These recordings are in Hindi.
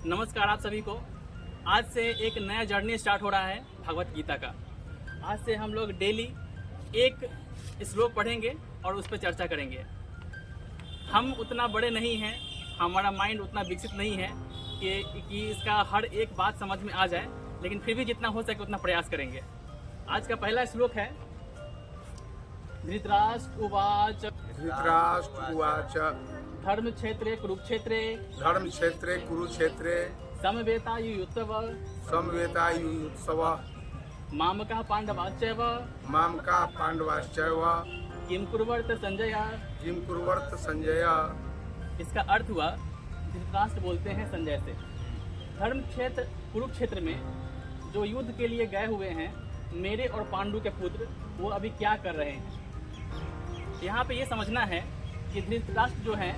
नमस्कार आप सभी को। आज से एक नया जर्नी स्टार्ट हो रहा है भगवत गीता का। आज से हम लोग डेली एक श्लोक पढ़ेंगे और उस पर चर्चा करेंगे। हम उतना बड़े नहीं हैं, हमारा माइंड उतना विकसित नहीं है कि इसका हर एक बात समझ में आ जाए, लेकिन फिर भी जितना हो सके उतना प्रयास करेंगे। आज का पहला श्लोक है धृतराष्ट्र उवाच धर्म क्षेत्रे कुरुक्षेत्रे समवेतायुयुत्सव मामका पांडवाश्चैव किम कुर्वर्त संजय। इसका अर्थ हुआ, धृतराष्ट्र बोलते हैं संजय से, धर्म क्षेत्र कुरुक्षेत्र में जो युद्ध के लिए गए हुए हैं मेरे और पांडु के पुत्र, वो अभी क्या कर रहे हैं। यहाँ पे ये समझना है कि धृतराष्ट्र जो हैं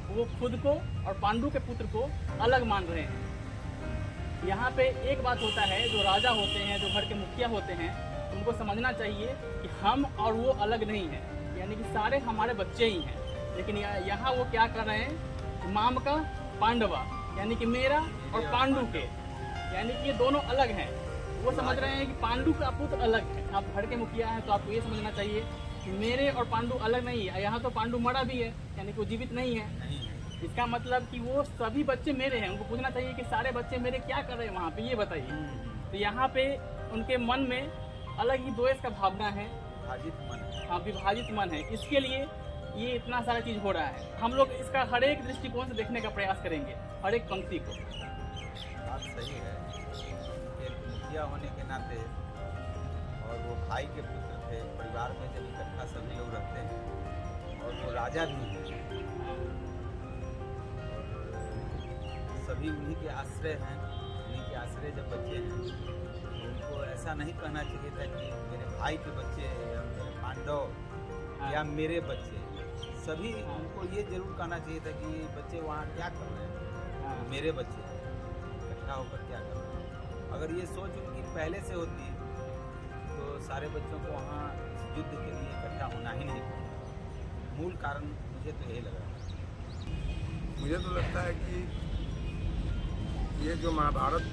वो खुद को और पांडु के पुत्र को अलग मान रहे हैं। यहाँ पे एक बात होता है, जो राजा होते हैं, जो घर के मुखिया होते हैं, उनको समझना चाहिए कि हम और वो अलग नहीं हैं, यानी कि सारे हमारे बच्चे ही हैं। लेकिन यहाँ वो क्या कर रहे हैं, माम का पांडवा, यानी कि मेरा और पांडु के, यानी कि ये दोनों अलग हैं। वो समझ रहे हैं कि पांडु का पुत्र अलग है। आप घर के मुखिया हैं तो आपको ये समझना चाहिए कि मेरे और पांडु अलग नहीं है। यहाँ तो पांडु मरा भी है, यानी कि वो जीवित नहीं है। इसका मतलब कि वो सभी बच्चे मेरे हैं। उनको पूछना चाहिए कि सारे बच्चे मेरे क्या कर रहे हैं वहाँ पे, ये बताइए। तो यहाँ पे उनके मन में अलग ही द्वेष का भावना है, विभाजित मन है। इसके लिए ये इतना सारा चीज़ हो रहा है। हम लोग इसका हर एक दृष्टिकोण से देखने का प्रयास करेंगे, हर एक पंक्ति को। बात सही है। एक मुखिया होने के नाते और वो भाई के पुत्र थे, परिवार में जब इकट्ठा सभी लोग रहते हैं और वो राजा भी है, सभी उन्हीं के आश्रय हैं। उन्हीं के आश्रय जब बच्चे हैं तो उनको ऐसा नहीं कहना चाहिए था कि मेरे भाई के बच्चे या मेरे पांडव या मेरे बच्चे। सभी उनको ये जरूर कहना चाहिए था कि ये बच्चे वहाँ क्या कर रहे हैं, मेरे बच्चे इकट्ठा होकर क्या कर रहे हैं। अगर ये सोच उनकी पहले से होती तो सारे बच्चों को वहाँ युद्ध के लिए इकट्ठा होना ही नहीं पड़ता। मूल कारण मुझे तो यही लग रहा है। मुझे तो लगता है कि ये जो महाभारत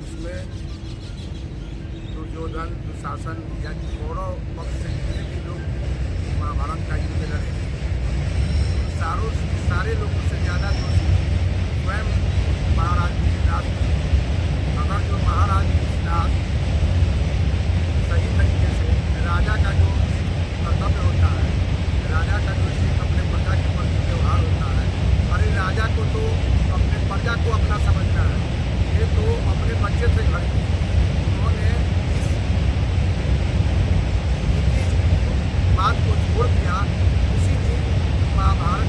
उसमें दुर्योधन, दुशासन या कौरव पक्ष से जितने भी लोग महाभारत का युद्ध लड़े, सारे लोगों से ज़्यादा जो स्वयं महाराज युधिष्ठिर। अगर जो महाराज युधिष्ठिर सही तरीके से राजा का जो कर्तव्य होता है, राजा का जो अपने प्रजा के प्रति व्यवहार होता है, अरे राजा को तो अपने प्रजा को अपना समझना है। ये तो अपने बच्चे से घर के, उन्होंने इस बात को छोड़ दिया। उसी दिन महाभारत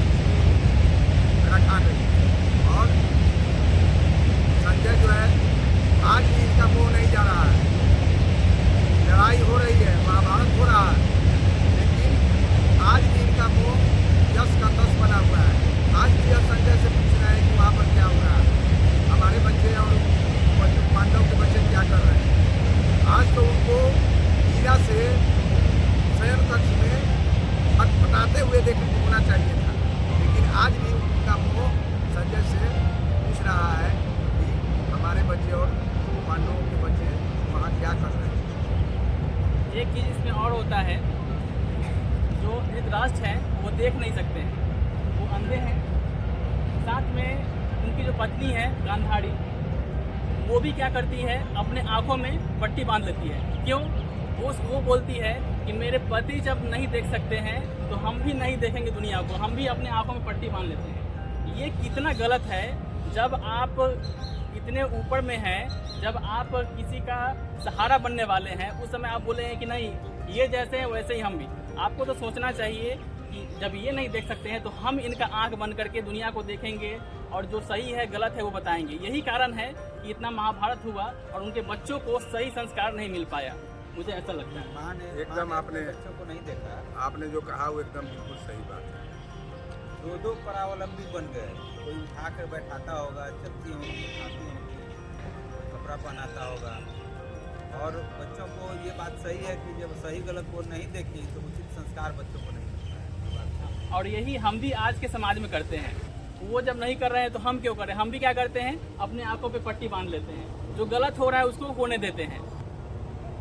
रखा गई और संजय जो है आज भी इनका मोह नहीं जा रहा है। लड़ाई हो रही है, महाभारत हो रहा है, लेकिन आज भी इनका मोह यश का तश बना हुआ है। आज भी यह संजय से पूछ रहे हैं कि वहाँ पर क्या हो रहा है, हमारे बच्चे और पांडव के बच्चे क्या कर रहे हैं। आज तो उनको हीरा से शयन कक्ष में फटफटाते हुए होना चाहिए था, लेकिन आज भी उनका मोह संजय से पूछ रहा है कि हमारे बच्चे और पांडवों के बच्चे वहाँ क्या कर रहे हैं। एक चीज़ इसमें और होता है, जो धृतराष्ट्र हैं वो देख नहीं सकते हैं, वो अंधे हैं। साथ में उनकी जो पत्नी है गांधारी, वो भी क्या करती है, अपने आँखों में पट्टी बांध लेती है। क्यों? वो बोलती है कि मेरे पति जब नहीं देख सकते हैं तो हम भी नहीं देखेंगे दुनिया को, हम भी अपने आँखों में पट्टी बांध लेते हैं। ये कितना गलत है। जब आप इतने ऊपर में हैं, जब आप किसी का सहारा बनने वाले हैं, उस समय आप बोले हैं कि नहीं ये जैसे हैं वैसे ही हम भी। आपको तो सोचना चाहिए कि जब ये नहीं देख सकते हैं तो हम इनका आंख बंद करके दुनिया को देखेंगे और जो सही है गलत है वो बताएंगे। यही कारण है कि इतना महाभारत हुआ और उनके बच्चों को सही संस्कार नहीं मिल पाया। मुझे ऐसा लगता है। एकदम आपने बच्चों को नहीं देखा, आपने जो कहा वो एकदम बिल्कुल सही बात है। दो परावलंबी बन गए। कोई उठा कर बैठाता होगा, चलती होंगी, खाती होंगी, कपड़ा पहनाता होगा। और बच्चों को ये बात सही है कि जब सही गलत को नहीं देखी तो उचित संस्कार बच्चों को नहीं मिलता है। और यही हम भी आज के समाज में करते हैं। वो जब नहीं कर रहे हैं तो हम क्यों करें? हम भी क्या करते हैं, अपने आंखों पे पट्टी बांध लेते हैं। जो गलत हो रहा है उसको होने देते हैं।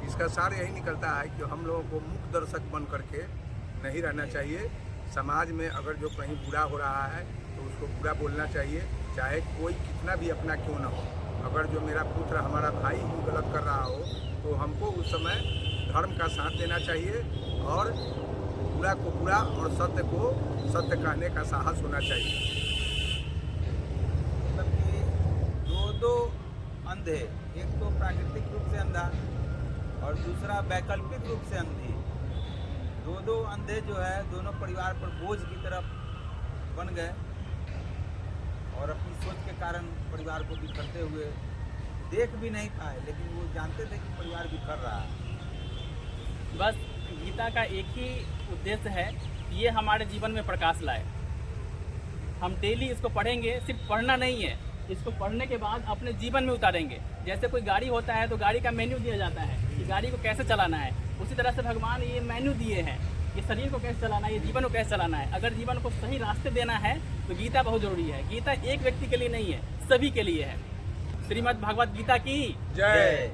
इसका सार यही निकलता है कि हम लोगों को मुख्य दर्शक बन करके नहीं रहना चाहिए। समाज में अगर जो कहीं बुरा हो रहा है तो उसको बुरा बोलना चाहिए, चाहे कोई कितना भी अपना क्यों ना हो। अगर जो मेरा पुत्र, हमारा भाई ही गलत कर रहा हो तो हमको उस समय धर्म का साथ देना चाहिए और बुरा को बुरा और सत्य को सत्य कहने का साहस होना चाहिए। मतलब कि दो अंधे, एक तो प्राकृतिक रूप से अंधा और दूसरा वैकल्पिक रूप से अंधी, दो अंधे जो है दोनों परिवार पर बोझ की तरफ बन गए और अपनी सोच के कारण परिवार को बिखरते हुए देख भी नहीं पाए, लेकिन वो जानते थे कि परिवार बिखर रहा है। बस गीता का एक ही उद्देश्य है, ये हमारे जीवन में प्रकाश लाए। हम डेली इसको पढ़ेंगे, सिर्फ पढ़ना नहीं है, इसको पढ़ने के बाद अपने जीवन में उतारेंगे। जैसे कोई गाड़ी होता है तो गाड़ी का मेन्यू दिया जाता है कि गाड़ी को कैसे चलाना है, उसी तरह से भगवान ये मेन्यू दिए हैं कि शरीर को कैसे चलाना है, ये जीवन को कैसे चलाना है। अगर जीवन को सही रास्ते देना है तो गीता बहुत जरूरी है। गीता एक व्यक्ति के लिए नहीं है, सभी के लिए है। श्रीमद् भागवत गीता की जय।